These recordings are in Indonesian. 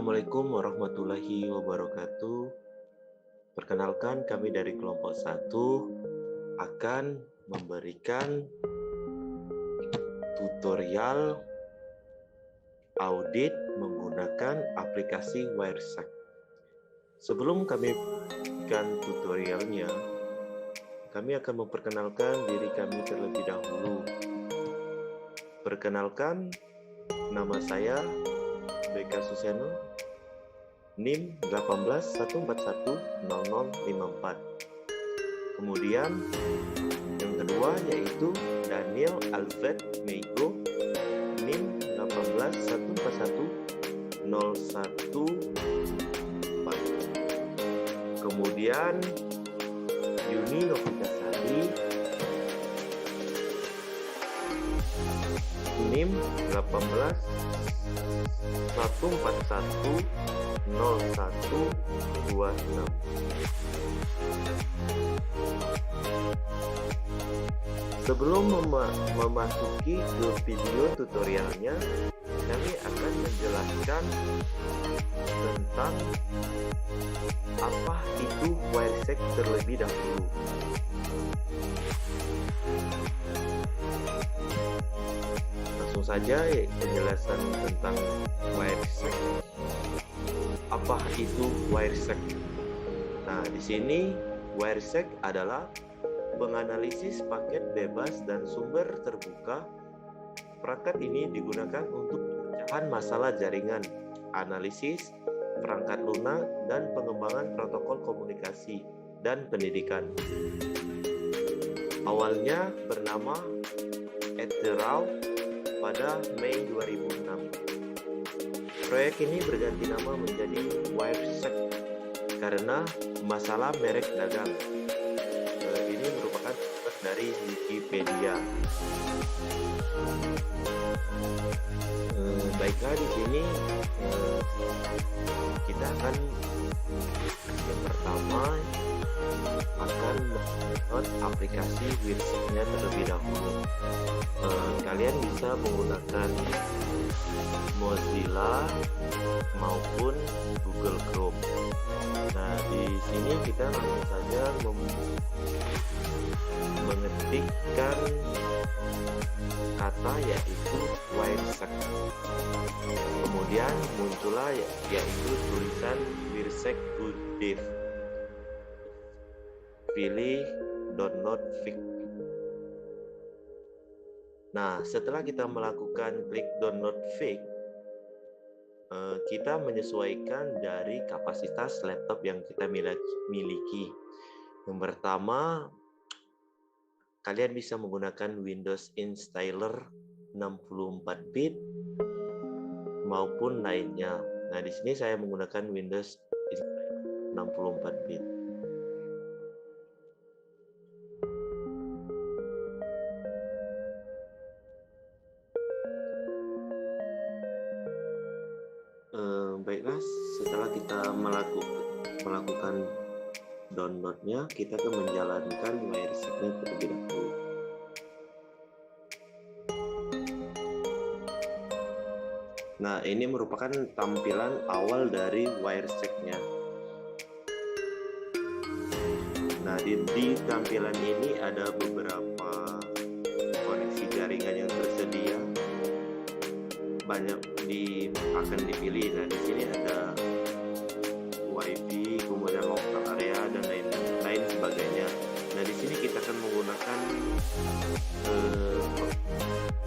Assalamualaikum warahmatullahi wabarakatuh. Perkenalkan, kami dari kelompok 1 akan memberikan tutorial audit menggunakan aplikasi Wireshark. Sebelum kami berikan tutorialnya, kami akan memperkenalkan diri kami terlebih dahulu. Perkenalkan, nama saya Beka Suseno, NIM 1814100054. Kemudian yang kedua yaitu Daniel Alfred Meigo, NIM 18141014. Kemudian Yuni Novitasari, NIM 1814100126. Sebelum memasuki ke video tutorialnya, kami akan menjelaskan tentang apa itu Wireshark terlebih dahulu. Langsung saja penjelasan tentang Wireshark. Apa itu Wireshark? Nah, di sini Wireshark adalah menganalisis paket bebas dan sumber terbuka. Perangkat ini digunakan untuk pemecahan masalah jaringan, analisis perangkat lunak, dan pengembangan protokol komunikasi dan pendidikan. Awalnya bernama Ethereum pada Mei 2006. Proyek ini berganti nama menjadi Wireshark karena masalah merek dagang. Ini merupakan sumber dari Wikipedia. Baiklah, di sini kita akan yang pertama akan mendownload aplikasi Wireshark-nya terlebih dahulu. Kalian bisa menggunakan Mozilla maupun Google Chrome. Nah, di sini kita langsung saja mengetikkan kata yaitu Wireshark. Kemudian muncullah yaitu tulisan Wireshark to Dev. Pilih download fix. Nah, setelah kita melakukan klik download fix, kita menyesuaikan dari kapasitas laptop yang kita miliki. Yang pertama, kalian bisa menggunakan Windows Installer 64 bit maupun lainnya. Nah, di sini saya menggunakan Windows Installer 64 bit. Baiklah, setelah kita melakukan downloadnya, kita akan menjalankan Wireshark-nya terlebih dahulu. Nah, ini merupakan tampilan awal dari Wireshark-nya. Nah, di tampilan ini ada beberapa koneksi jaringan yang tersedia. Banyak akan dipilih. Nah, di sini ada WiFi, kemudian lokal area dan lain sebagainya. Nah, di sini kita akan menggunakan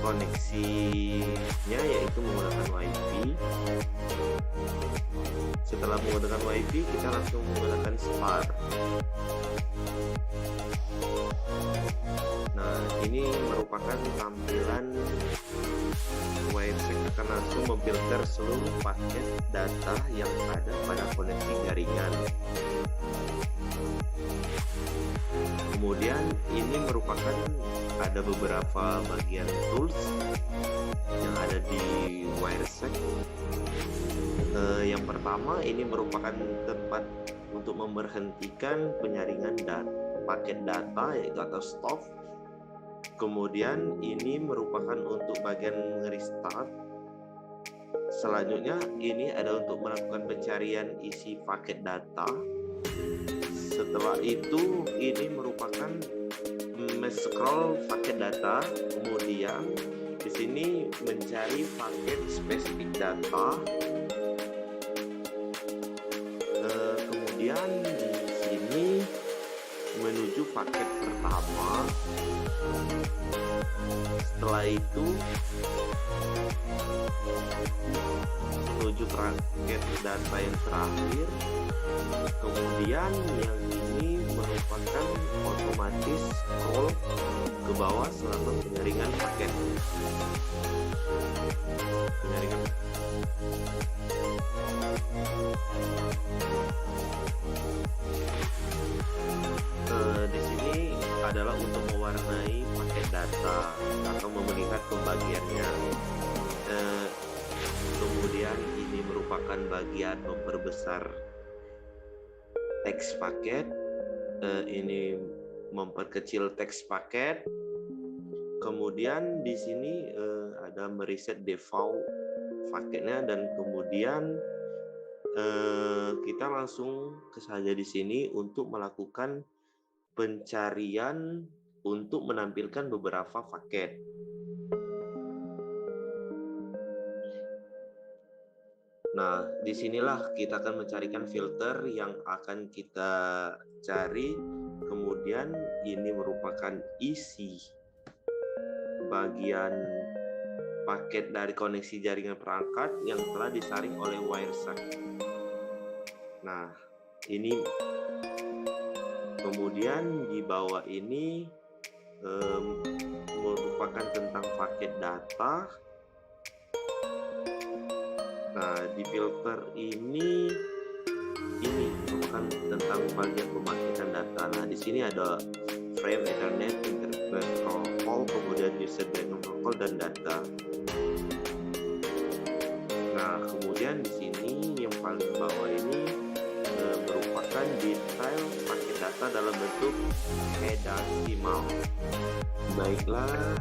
koneksinya yaitu menggunakan WiFi. Setelah menggunakan WiFi, kita langsung menggunakan SPAR. Nah, ini merupakan tampilan Wireshark akan langsung memfilter seluruh paket data yang ada pada koneksi jaringan. Kemudian ini merupakan ada beberapa bagian tools yang ada di Wireshark. Yang pertama, ini merupakan tempat untuk memberhentikan penyaringan paket data yaitu atau stop. Kemudian ini merupakan untuk bagian restart. Selanjutnya ini ada untuk melakukan pencarian isi paket data. Setelah itu ini merupakan scroll paket data, kemudian di sini mencari paket spesifik data. Kemudian di sini menuju paket pertama. Setelah itu menuju paket data yang terakhir. Kemudian yang ini merupakan otomatis scroll ke bawah selama penyaringan paket. Di sini adalah untuk mewarnai paket data atau memelihat pembagiannya. Kemudian ini merupakan bagian memperbesar teks paket. Ini memperkecil teks paket. Kemudian di sini ada mereset default paketnya, dan kemudian kita langsung saja di sini untuk melakukan pencarian untuk menampilkan beberapa paket. Nah, disinilah kita akan mencarikan filter yang akan kita cari. Kemudian ini merupakan isi bagian paket dari koneksi jaringan perangkat yang telah disaring oleh Wireshark. Nah, ini kemudian di bawah ini merupakan tentang paket data. Nah, di filter ini merupakan tentang bagian pemaketan data. Nah, di sini ada frame, Ethernet, interface protocol, kemudian user protocol dan data. Nah, kemudian di sini yang paling bawah ini merupakan detail paket data dalam bentuk hexadecimal. Baiklah,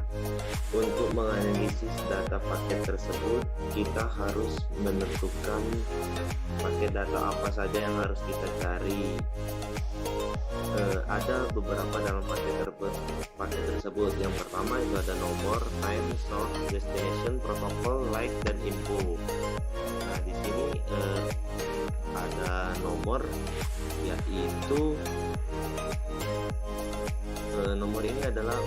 untuk menganalisis data paket tersebut, kita harus menentukan paket data apa saja yang harus kita cari. Ada beberapa dalam paket tersebut. Yang pertama itu ada nomor, time, source, destination, protokol, like, dan info. Nah, di sini ada nomor, yaitu nomor ini adalah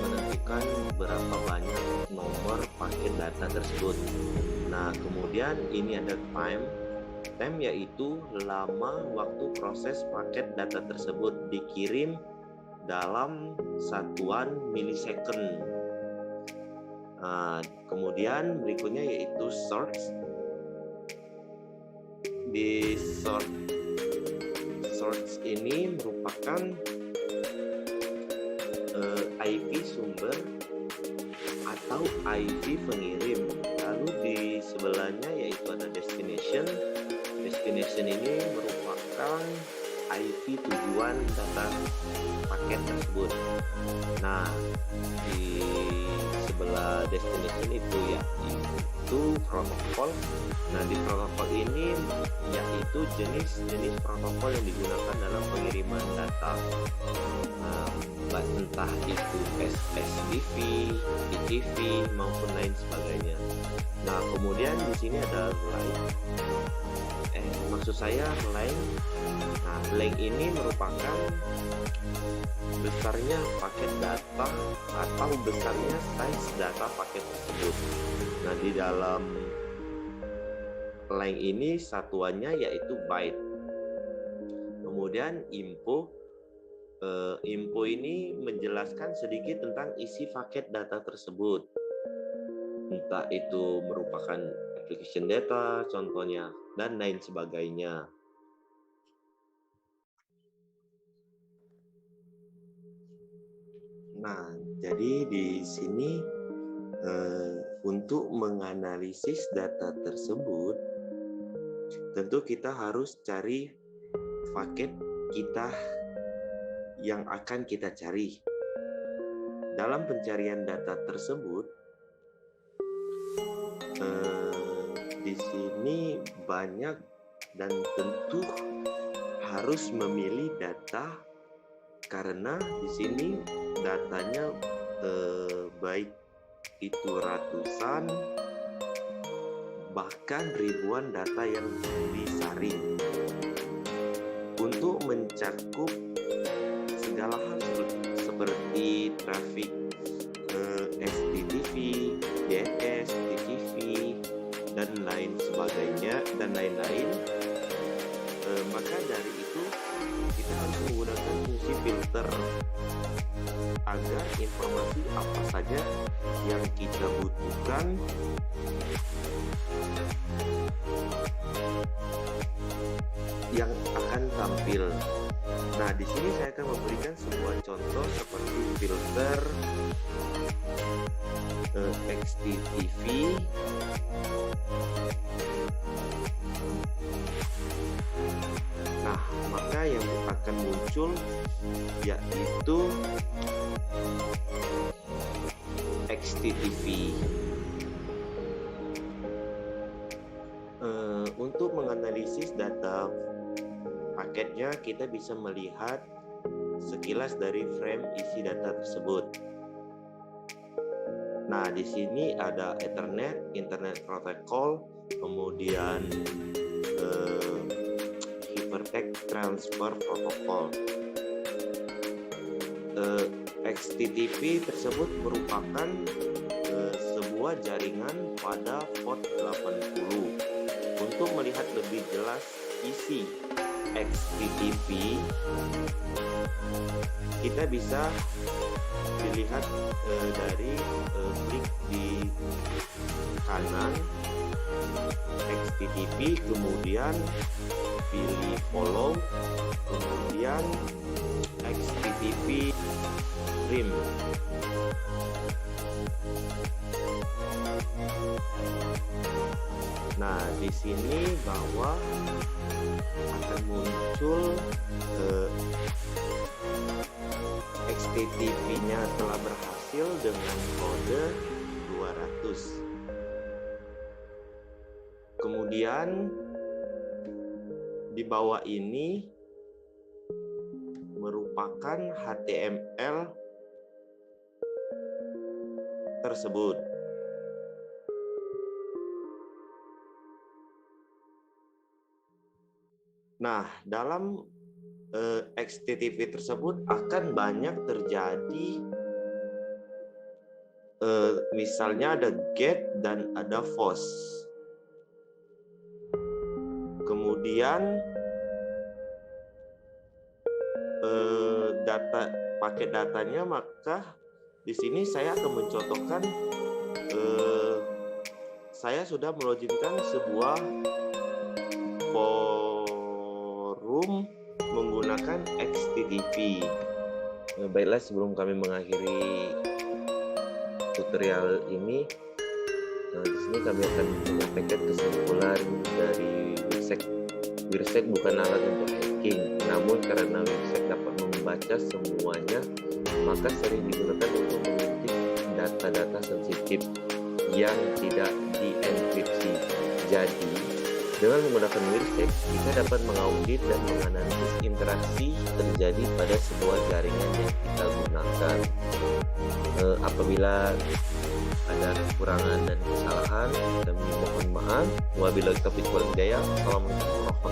menentukan berapa banyak nomor paket data tersebut. Nah, kemudian ini ada time, yaitu lama waktu proses paket data tersebut dikirim dalam satuan milisecond. Nah, kemudian berikutnya yaitu source. Di source ini merupakan IP sumber atau IP pengirim. Lalu di sebelahnya yaitu ada destination. Destination ini merupakan IP tujuan data paket tersebut. Nah, di sebelah destination itu yaitu protokol. Nah, di protokol ini yaitu jenis-jenis protokol yang digunakan dalam pengiriman data. Entah itu SSTV, ITV maupun lain sebagainya. Nah, kemudian di sini ada line. Line. Nah, line ini merupakan besarnya paket data atau besarnya size data paket tersebut. Nah, di dalam line ini satuannya yaitu byte. Kemudian info ini menjelaskan sedikit tentang isi paket data tersebut. Entah itu merupakan application data, contohnya, dan lain sebagainya. Nah, jadi di sini untuk menganalisis data tersebut, tentu kita harus cari paket kita yang akan kita cari. Dalam pencarian data tersebut, di sini banyak dan tentu harus memilih data karena di sini datanya baik itu ratusan bahkan ribuan data yang disaring untuk mencakup segala hal seperti traffic STTV, DNS, TTV, dan lain sebagainya dan lain-lain. Maka dari itu kita harus menggunakan fungsi filter agar informasi apa saja yang kita butuhkan yang akan tampil. Nah, di sini saya akan memberikan sebuah contoh seperti filter XTTV, nah maka yang akan muncul yaitu XTTV. Untuk menganalisis data paketnya, kita bisa melihat sekilas dari frame isi data tersebut. Nah, di sini ada Ethernet, Internet Protocol, kemudian Hypertext Transfer Protocol. XTTP tersebut merupakan sebuah jaringan pada port 80. Untuk melihat lebih jelas isi XTTP, kita bisa dilihat dari klik di kanan XTTP, kemudian pilih follow, kemudian XTTP stream. Nah, di sini bahwa akan muncul XTTP-nya telah berhasil dengan kode 200. Kemudian di bawah ini merupakan HTML tersebut. Nah, dalam XTTP tersebut akan banyak terjadi misalnya ada get dan ada post. Kemudian paket datanya, maka di sini saya akan mencontohkan saya sudah meloginkan sebuah forum menggunakan XTTP. Baiklah, sebelum kami mengakhiri tutorial ini, di sini kami akan menyampaikan kesimpulan dari WIRSEC. WIRSEC bukan alat untuk hacking, namun karena WIRSEC dapat membaca semuanya, maka sering digunakan untuk mengintip data-data sensitif yang tidak dienkripsi. Jadi, dengan menggunakan WIRSEC, kita dapat mengaudit dan menganalisis interaksi terjadi pada sebuah jaringan yang kita gunakan. Apabila ada kekurangan dan kesalahan, kami mohon maaf. Wabillahi taufiq wal hidayah. Assalamualaikum warahmatullahi wabarakatuh.